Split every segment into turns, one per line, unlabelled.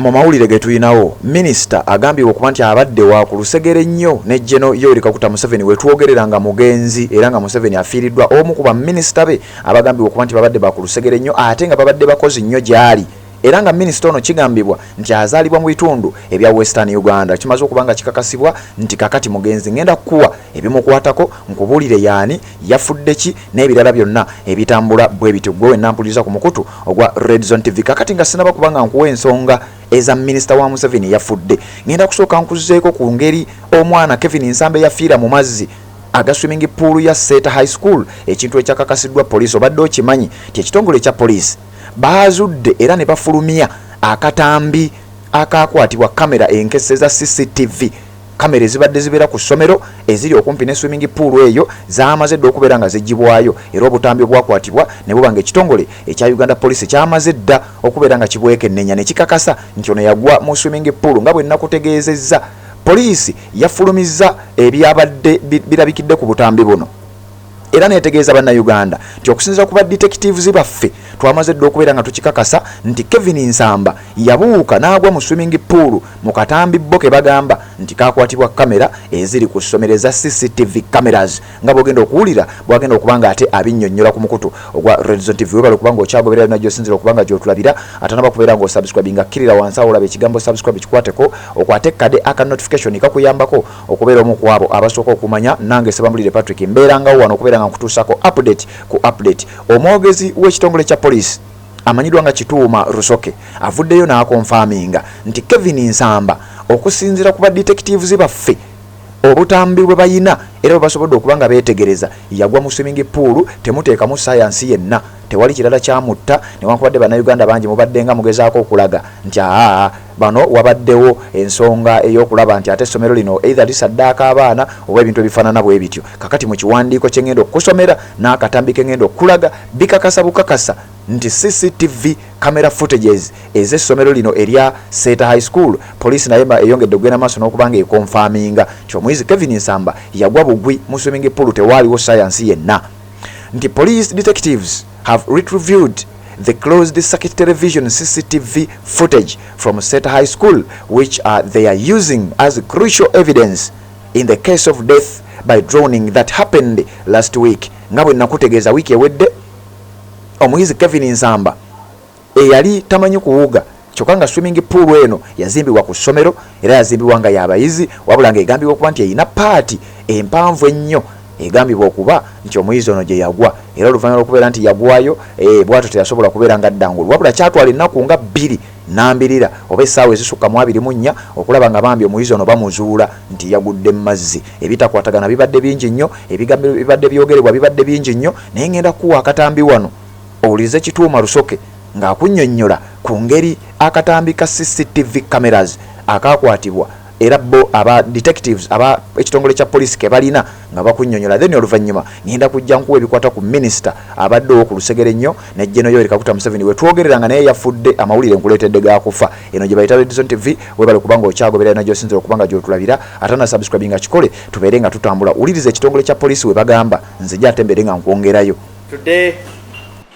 mu mawulire ge tuyinawo minisita agambibwa okuba nti abadde wa ku lusegere nnyo ne General Yoweri Kaguta Museveni we twogerera nga mugenzi era nga Museveni afiiriddwa omu ku baminisita be abagambibwa okuba nti babadde ba ku lusegere nnyo ate nga babadde bakozi nnyo gyali era nga minisita ono kigambibwa nti azaalibwa mu bitundu ebya Western Uganda kimaze okubanga kikakasibwa nti kakati mugenzi ngenda kuwa ebimukwatako nkubuulire yaani yafudde ki n'ebirala byonna ebitambula bwe bityo gwe nampuliriza ku mukutu ogwa Red Zone TV kakati nga sinaba kubanga nkuwa ensonga eza minisita wa Museveni yafudde ngenda kusooka nkuzeeko ku ngeri omwana Kevin Nsambe yafiira mu mazzi aga swimming pool ya Seta High School ekintu ekyakakasidwa poliisi obadde okimanyi ti ekitongole ekya poliisi baazudde era ne bafulumya akatambi akakwatibwa kamera enkese za CCTV kamera ezibadde zibeera ku ssomero eziri okumpi ne swimming pool eyo zaamaze dda okubeera nga zigibwayo era obutambi obwakwatibwa ne bubanga ekitongole ekya Uganda Police kyamaze dda okubeera nga kibwekennenya ne kikakasa nti ono yagwa mu swimming pool nga bwe nnakutegeezezza poliisi yafulumizza ebyabadde birabikidde ku butambi buno era netegeeza bannayuganda nti okusinziira ku badetectives baffe twamaze dda okubeera nga tukikakasa nti Kevin Nsamba yabuuka n'agwa mu swimming pool mu katambi bo ke bagamba nti kakwatibwa kamera eziri ku ssomero za CCTV cameras nga bwogenda okuwulira bwagenda okubanga ate abinnyonnyola ku mukutu ogwa Red Zone TV webale okubanga okyagoberera najjo osinzira okubanga gyotulabira ate nabakubeera nga osubscribe nga kkirira wansi awo olaba ekigambo subscribe kikwateko okwate kade aka notification kakuyambako okubeera omu ku abo abasooka okumanya nange Sebambulire Patrick mbeerangawo wano okubeera nga nkutuusako update omwogezi w'ekitongole kya poliisi amanyidwa nga Kituuma Rusoke avuddeyo n'akonfaminga nti Kevin Nsamba okusinziira ku badetectives baffe obutambi bwe bayina era bwe basobodde okuba nga beetegereza yagwa mu swimming pool temuteekamu sayansi yenna tewali kirala kyamutta newankubadde bannayuganda bangi mubadde nga mugezaako okulaga nti bano wabaddewo ensonga ey'okulaba nti ate essomero lino either lisaddaaka abaana oba ebintu ebifaanana bwe bityo kakati mu kiwandiiko kye ngenda okusomera n'akatambi ke ngenda okulaga bikakasa bukakasa nti CCTV camera footages ez'essomero lino erya Seta High School poliisi naye eyongedde okugenda maaso n'okubanga ekonfaminga nti omuyizi Kevin Nsamba yagwa bugwi mu swimming pool tewaaliwo sayansi yenna nti police detectives have reviewed the closed circuit television CCTV footage from Seta High School which they are using as crucial evidence in the case of death by drowning that happened last week nga bwe nakutegeeza wiiki ewedde omuyizi Kevin Nsamba eyali tamanyi kuwuga kyokka nga swimming pool eno yazimbibwa ku ssomero era yazimbibwa nga y'abayizi wabula nga egambibwa okuba nti eyina paati empanvu ennyo egambibwa okuba nti omuyizi ono gye yagwa era oluvannyuma lw'okubeera nti yagwayo bw'atyo teyasobola kubeera nga ddangulu wabula kyatwala ennaku nga 2 n'ambirira oba essaawa ezisukka mu 24 okulaba nga bambi omuyizi ono bamuzuula nti yagudde mu mazzi ebitakwatagana bibadde bingi nnyo ebigambo bibadde byogerebwa bibadde bingi nnyo naye ngenda kuwa akatambi wano owulize Kituuma Rusoke ng'akunnyonnyola ku ngeri akatambi ka CCTV cameras akakwatibwa era bo aba detectives aba ekitongole kya poliisi ke balina nga bakunnyonnyola then oluvannyuma ngenda kujja nkuwa ebikwata ku minisita abaddewo ku lusegere nnyo ne General Yoweri Kaguta Museveni we twogerera nga naye yafudde amawulire nkuleetedde gakufa eno gye bayita Red Zone TV webale kubanga okyagoberera najjo osinzira okubanga gyotulabira ate na subscribe nga kikole tubeere nga tutambula wuliriza ekitongole kya poliisi we bagamba nze ate mbeere nga nkwongerayo.
Today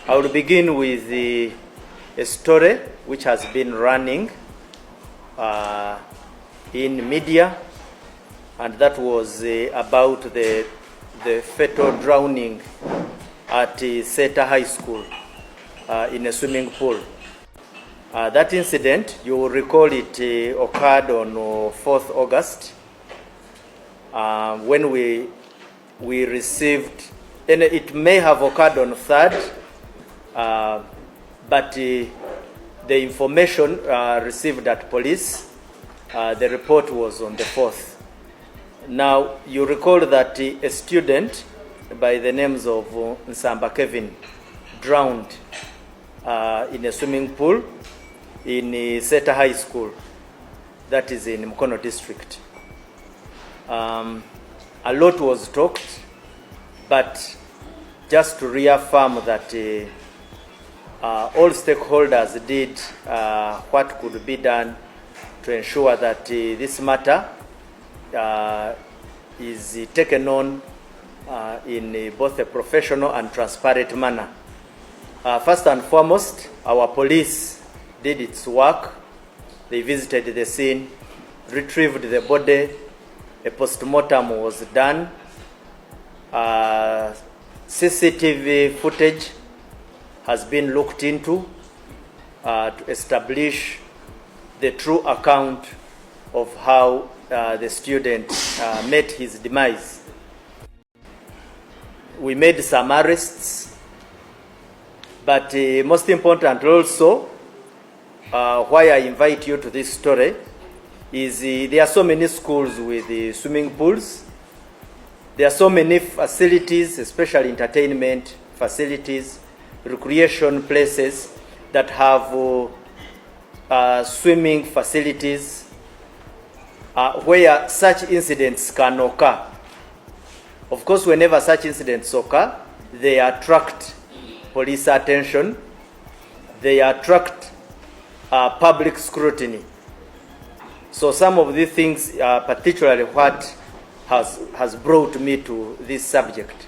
I will begin with a story which has been running in media, and that was about the fatal drowning at Seta High School in a swimming pool. That incident, you will recall it occurred on 4th August when we received, and it may have occurred on 3rd, but the information received at police, the report was on the 4th. Now, you recall that a student by the names of Nsamba Kevin drowned in a swimming pool in Seta High School, that is in Mukono district. A lot was talked, but just to reaffirm that all stakeholders did what could be done to ensure that this matter is taken on in both a professional and transparent manner. First and foremost, our police did its work They visited the scene, retrieved the body, a post-mortem was done. CCTV footage has been looked into to establish the true account of how the student met his demise. We made some arrests, but most important also, why I invite you to this story is there are so many schools with swimming pools. There are so many facilities, especially entertainment facilities, recreation places that have swimming facilities where such incidents can occur. Of course, whenever such incidents occur, they attract police attention, they attract public scrutiny. So some of these things, particularly what has brought me to this subject,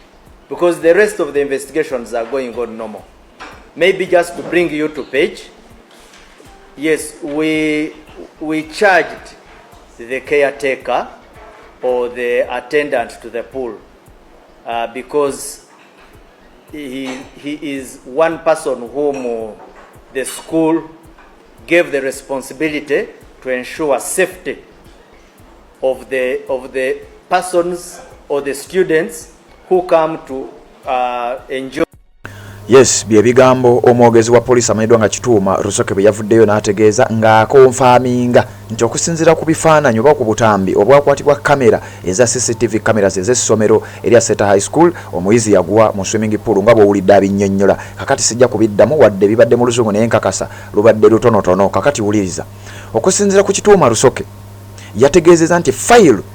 because the rest of the investigations are going on normal. Maybe just to bring you to page, yes, we charged the caretaker or the attendant to the pool because he is one person whom the school gave the responsibility to ensure safety of the persons or the students who come to enjoy.
Yes, bye bigambo omwogezi wa police amanyidwa nga Kituuma Rusoke bwe yavuddeyo n'ategeeza ng'akonfaminga nti okusinziira ku bifaananyi oba ku butambi obwakwatibwa kamera eza CCTV cameras ez'essomero erya Seta High School, omuyizi yagwa mu swimming pool nga bw'owulidde abinnyonnyola. Kakati sijja kubiddamu wadde bibadde mu luzungu naye nkakasa lubadde lutonotono. Kakati wuliriza. Okusinziira ku Kituuma Rusoke yategeezeza nti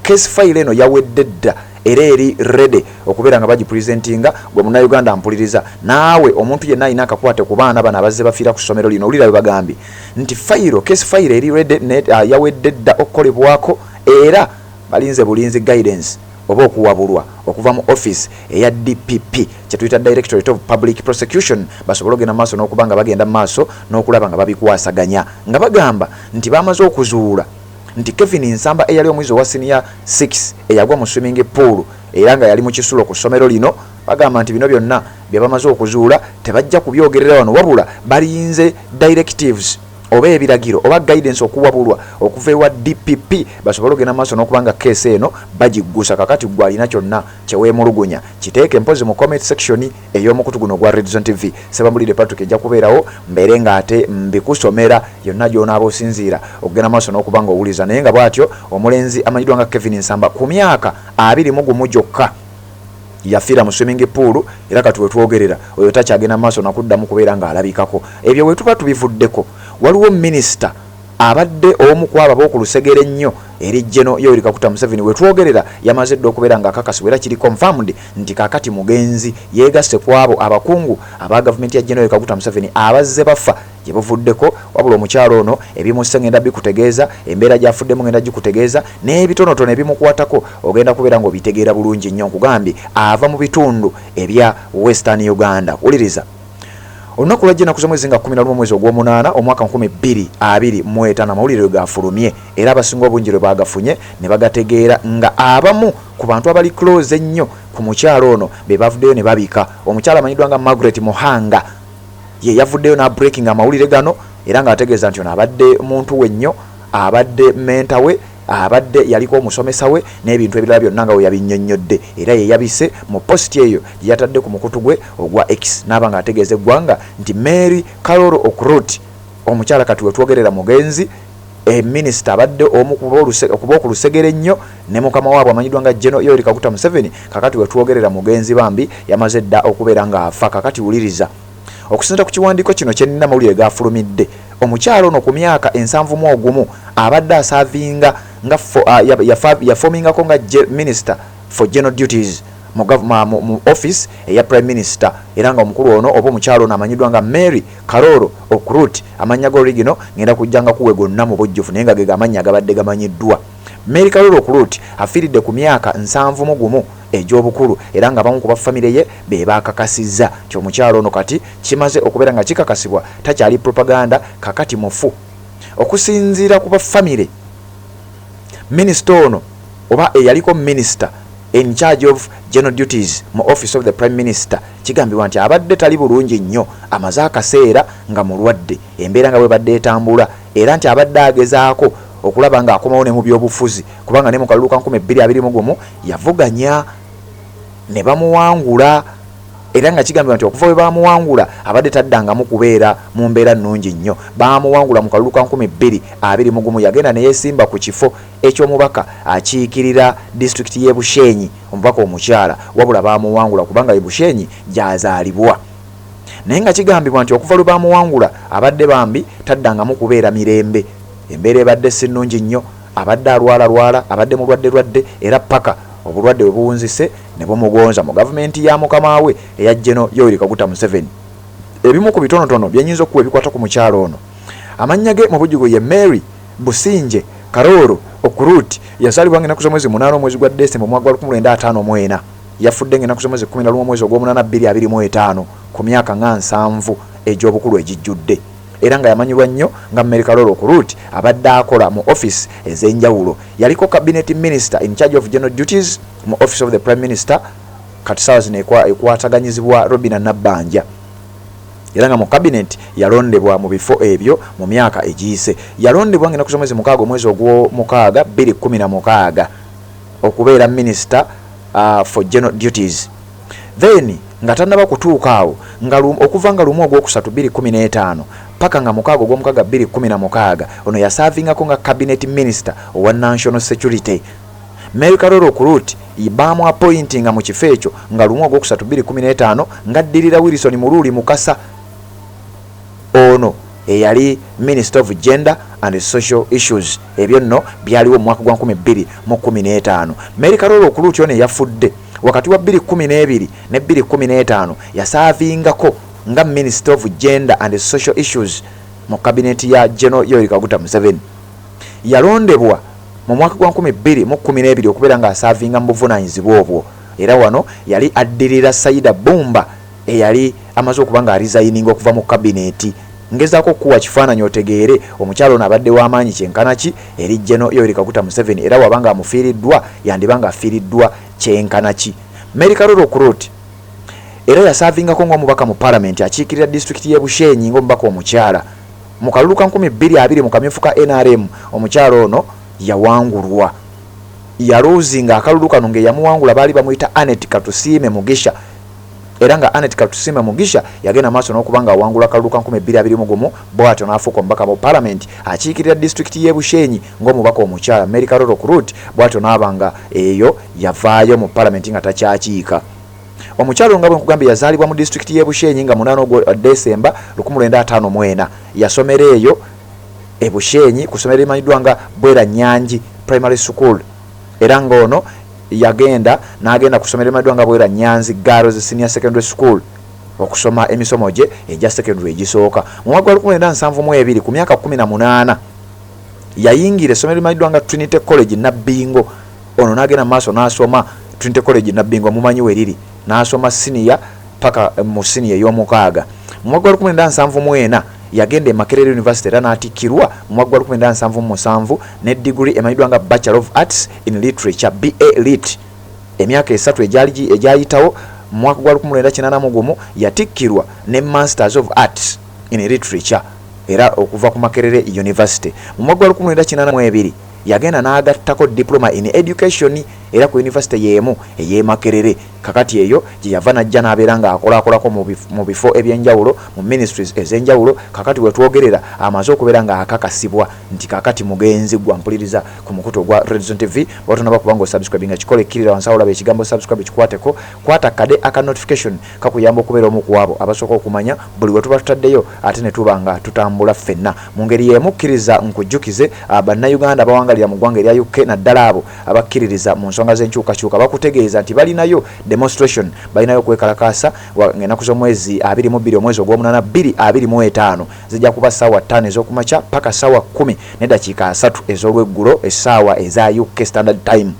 case file eno yawedde dda era eri ready okubeera nga bagipresentinga gwe Munnayuganda mpuliriza naawe omuntu yenna alina akakwate ku baana bano abazze bafiira ku ssomero lino. Olira bwe bagambye nti case file eri ready yawedde dda okukolebwako era balinze bulinzi guidance oba okuwabulwa okuva mu office eya DPP kyetuyita Directorate of Public Prosecution basobole ogenda maaso n'okuba nga bagenda maaso n'okulaba nga babikwasaganya nga bagamba nti bamaze okuzuula nti Kevin Nsamba eyali omwizi owa senior 6 eyagwa mu swimming pool era nga yali mu kisulo ku ssomero lino. Bagamba nti bino byonna bye bamaze okuzuula tebajja kubyogerera wano wabula balinze directives oba ebiragiro oba guidance okuwabulwa okuva ewa DPP basobole ogenda maaso n'okuba nga keesi eno bagiggusa. Kakati gwe alina kyonna kyeweemulugunya kiteeke mpozi mu comment section ey'omukutu guno gwa Red Zone TV. Sebamulire Patrick ejja kubeerawo mbeere ng'ate mbikusomera yonna gy'onaaba osinziira okugenda maaso n'okuba nga owuliza. Naye nga bw'atyo omulenzi amanyidwa nga Kevin Nsamba ku myaka 21 gyokka yafiira mu swimming pool era kati wetwogerera oyo takyagenda maaso nakuddamu kubeera ng'alabikako. Ebyo wetuba tubivuddeko waliwo minisita abadde omu ku abo ab'oku lusegere ennyo eri General Yoweri Kaguta Museveni wetwogerera yamaze dda okubeera ng'akakasibwa era kiri confirmed nti kaakati mugenzi yeegasse ku abo abakungu aba gavumenti ya General Yoweri Kaguta Museveni abazze bafa gye buvuddeko. Wabula omukyalo ono ebimusse ngenda bikutegeeza, embeera gy'afuddemu ngenda gikutegeeza, n'ebitonotono ebimukwatako ogenda kubeera ng'obitegeera bulungi nnyo. Nkugambye ava mu bitundu ebya Western Uganda. Wuliriza. Olunaku lwajja ennaku z'omwezi nga 11 mwezi ogw'omunaana omwaka 2025 amawulire gafulumye era abasinga obungi lwe bagafunye ne bagategeera nga abamu ku bantu abali close ennyo ku mukyalo ono be bavuddeyo ne babika. Omukyala amanyidwa nga Margaret Muhanga ye yavuddeyo na breaking amawulire gano era ng'ategeeza nti ono abadde muntu we nnyo, abadde menta we, abadde yaliko omusomesa we n'ebintu ebirala byonna nga we yabinnyonnyodde era ye yabise mu post eyo gye yatadde ku mukutu gwe ogwa X n'aba ng'ategeeza eggwanga nti Mary Karoro Okrut omukyala kati wetwogerera mugenzi minisita abadde omu kuba ku lusegere ennyo ne mukama waabwe amanyidwa nga General Yoweri Kaguta Museveni kakati wetwogerera mugenzi bambi yamaze dda okubeera ng'afa. Kakati wuliriza okusinziira ku kiwandiiko kino kye nnina amawulire gafulumidde omukyalo ono ku myaka 71 abadde asaavinga nga yafomingako nga minister for general duties mu office eya prime minister era nga omukulu ono oba omukyalo ono amanyidwa nga Mary Karoro Okrut amanya g'origino ngenda kujjanga kuwe gonna mu bujjufu naye nga ge gamanya agabadde gamanyiddwa. Mary Karoro Okrut afiiridde ku myaka 71 egy'obukulu era nga abamu ku bafamire ye be bakakasizza ky'omukyalo ono kati kimaze okubeera nga kikakasibwa takyali propaganda kakati mufu. okusinziira ku family minister ono oba eyaliko minister in charge of general duties mu office of the prime minister kigambibwa nti abadde tali bulungi nnyo amaze akaseera nga mulwadde embeera nga bwe badde etambula era nti abadde agezaako okulaba nga akomawo ne mu byobufuzi kubanga ne mu kalulu ka 2021 yavuganya ne bamuwangula era nga kigambibwa nti okuva we bamuwangula abadde taddangamu kubeera mu mbeera nnungi nnyo bamuwangula mu kalulu ka 2021 yagenda ne yeesimba ku kifo eky'omubaka akiikirira district y'e Bushenyi omubaka omukyala wabula bamuwangula kubanga e Bushenyi gyazaalibwa naye nga kigambibwa nti okuva lwe bamuwangula abadde bambi taddangamu kubeera mirembe embeera ebadde si nnungi nnyo abadde alwala abadde mulwadde era paka obulwadde bwe buwunzise ne bumugonza mu gavumenti ya mukama we eya General Yoweri Kaguta Museveni. Ebimu ku bitonotono byenyinza okuwa ebikwata ku mukyalo ono. Amannya ge mu bujjugo ye Mary Businje Karoro Okuruti yazaalibwa ng'ennaku z'omwezi 8 omwezi gwa Desemba omwaka gwa 1954 yafudde ng'ennaku z'omwezi 11 omwezi ogw'omunana 2025 ku myaka nga 7 egy'obukulu egijjudde. Era nga yamanyirwa nnyo nga Mary Karoro Okuruti abadde akola mu office ez'enjawulo. Yaliko cabinet minister in charge of general duties mu office of the prime minister kati saawa zino ekwataganyizibwa Robina Nabbanja. Era nga mu cabinet yalondebwa mu bifo ebyo mu myaka egiyise. Yalondebwa ng'ennaku z'omwezi 6 omwezi ogw'omukaaga 2016 okubeera minister for general duties. Then nga tannaba kutuuka awo nga okuva nga lumu ogwokusatu 2015 paka nga mukaaga ogw'omukaaga 2016 ono yasaavingako nga cabinet minister owa national security. Mary Karoro Okuruti baamu appointinga mu kifo ekyo nga lumu ogwokusatu 2015 ng'addirira Wilson Mululi Mukasa ono eyali minister of gender and social issues. Ebyo nno byaliwo mu mwaka gwa 2015. Mary Karoro Okuruti ono yafudde wakati wa 2012 ne 2015 yasaavingako nga minister of gender and social issues mu cabinet ya General Yoweri Kaguta Museveni. Yalondebwa mu mwaka gwa 2012 okubeera nga asaavinga mu buvunaanyizibwa obwo era wano yali addirira Saida Bumba eyali amaze okuba nga resigning okuva mu cabinet. Ngezaako okuwa kifaananyi otegeere omukyalo ono abadde w'amaanyi kyenkana ki eri General Yoweri Kaguta Museveni era wabanga amufiiriddwa yandibanga afiiriddwa kyenkana ki. Mary Karoro Okuruti era yasaavingako ng'omubaka mu parliament akiikirira district y'e Bushenyi ng'omubaka omukyala mu kalulu ka 2020 mu kamyufu ka NRM. Omukyalo ono yawangulwa yaluuzinga akalulu kano ng'eyamuwangula baali bamuyita Anet Katusiime Mugisha era nga Anet Katusiime Mugisha yagenda maaso n'okuba nga awangula akalulu ka 2021 bw'atyo n'afuuka omubaka mu parliament akiikirira district y'e Bushenyi ng'omubaka omukyala. Mary Karoro Okuruti bw'atyo n'abanga eyo yavaayo mu parliament nga takyakiika. Omukyalo nga bwe nkugambye yazaalibwa mu district y'e Bushenyi nga 8 Desemba 1954 yasomera eyo e Bushenyi ku ssomero erimanyiddwa nga Bwera Nyanji Primary School era ng'ono yagenda n'agenda ku ssomero erimanyiddwa nga Bwera Nyanzi Girls Senior Secondary School okusoma emisomo gye egya secondary egisooka. Mu mwaka gwa 1972 ku myaka 18 yayingira essomero erimanyiddwa nga Trinity College Nabbingo. Ono n'agenda mu maaso n'asoma Trinity College Nabbingo mumanyi we riri n'asoma senior paka mu senior ey'omukaaga. Mu mwaka gwa 1974 yagenda e Makerere University era n'atikkirwa mu mwaka gwa 1977 ne degree emanyiddwa nga Bachelor of Arts in Literature BA Lit. Emyaka esatu egyayitawo mu mwaka gwa 1981 yatikkirwa ne Masters of Arts in Literature era okuva ku Makerere University. Mu mwaka gwa 1982 yagenda n'agattako diploma in education era ku university y'emu ey'e Makerere. Kakati eyo gye yava najja n'abeera ng'akolakolako mu bifo ebyenjawulo mu ministries ez'enjawulo. Kakati we twogerera amaze okubeera ng'akakasibwa nti kakati mugenzi gwa mpuliriza ku mukutu gwa Red Zone TV. Watonaba kubanga osubscribinga kikole kirira wansi awo olaba ekigambo subscribe kikwateko kwata kade aka notification kakuyamba okubeera omu ku abo abasooka okumanya buli we tuba tutaddeyo ate ne tuba nga tutambula ffenna mu ngeri y'emu. Kkiriza nkujjukize bannayuganda abawangalira mu ggwanga erya UK naddala abo abakkiririza mu nsonga z'enkyukakyuka bakutegeeza nti balinayo demonstration balinayo kwekalakaasa ng'ennaku z'omwezi 22 omwezi ogw'omunana 2025 zijja kuba ssaawa 5 ez'okumakya paka ssaawa 10 n'eddakiika 3 ez'olweggulo essaawa eza UK Standard Time.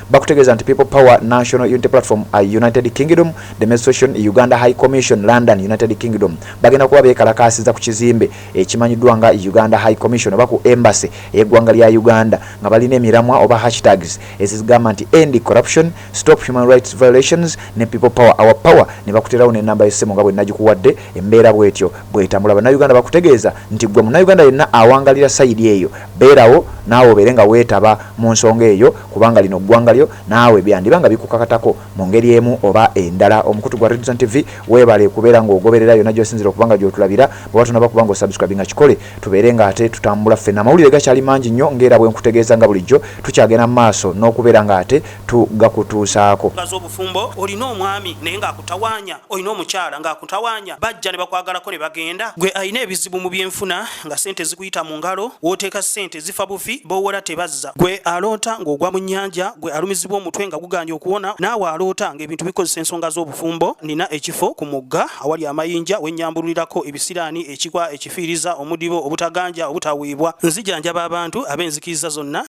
bakutegeeza nti People Power National Unity Platform United Kingdom, Demonstration Uganda High Commission London United Kingdom bagenda kuba beekalakaasiza ku kizimbe ekimanyiddwa nga Uganda High Commission oba ku embassy y'eggwanga lya Uganda nga balina emiramwa oba hashtags ezigamba nti End Corruption, Stop Human Rights Violations ne People Power Our Power, ne bakuterawo n'ennamba y'essimu nga bwe nagikuwadde. Embeera bw'etyo bw'etambula. Bannayuganda bakutegeeza nti gwe munnayuganda yenna awangalira sayidi eyo beerawo naawe obeere nga weetaba mu nsonga eyo kubanga lino ggwanga lyo naawe byandiba nga bikukakatako mu ngeri emu oba endala. Omukutu gwa Red TV weebale kubeera ng'ogoberera yonna gy'osinzira okubanga gy'otulabira bwe watonaba kubanga osubscribe nga kikole tubeere nga ate tutambula ffenna. Amawulire gakyali mangi nnyo ng'era bwe nkutegeeza nga bulijjo tukyagenda mu maaso n'okubeera nga ate tugakutuusaako.
Obufumbo olina omwami naye ng'akutawaanya, olina omukyala ng'akutawaanya, bajja ne bakwagalako ne bagenda. Gwe alina ebizibu mu byenfuna nga sente zikuyita mu ngalo, w'oteeka sente zifa bufi b'owola tebazza. Gwe aloota ng'ogwa mu nnyanja, gwe alumizibwa omutwe nga guganja okuwona, naawe aloota ng'ebintu bikozesa ensonga z'obufumbo. Nina ekifo ku mugga awali amayinja wennyambulirako ebisiraani, ekikwa, ekifiiriza, omudibo, obutaganja, obutaweebwa. Nzijanjaba abantu ab'enzikiriza zonna.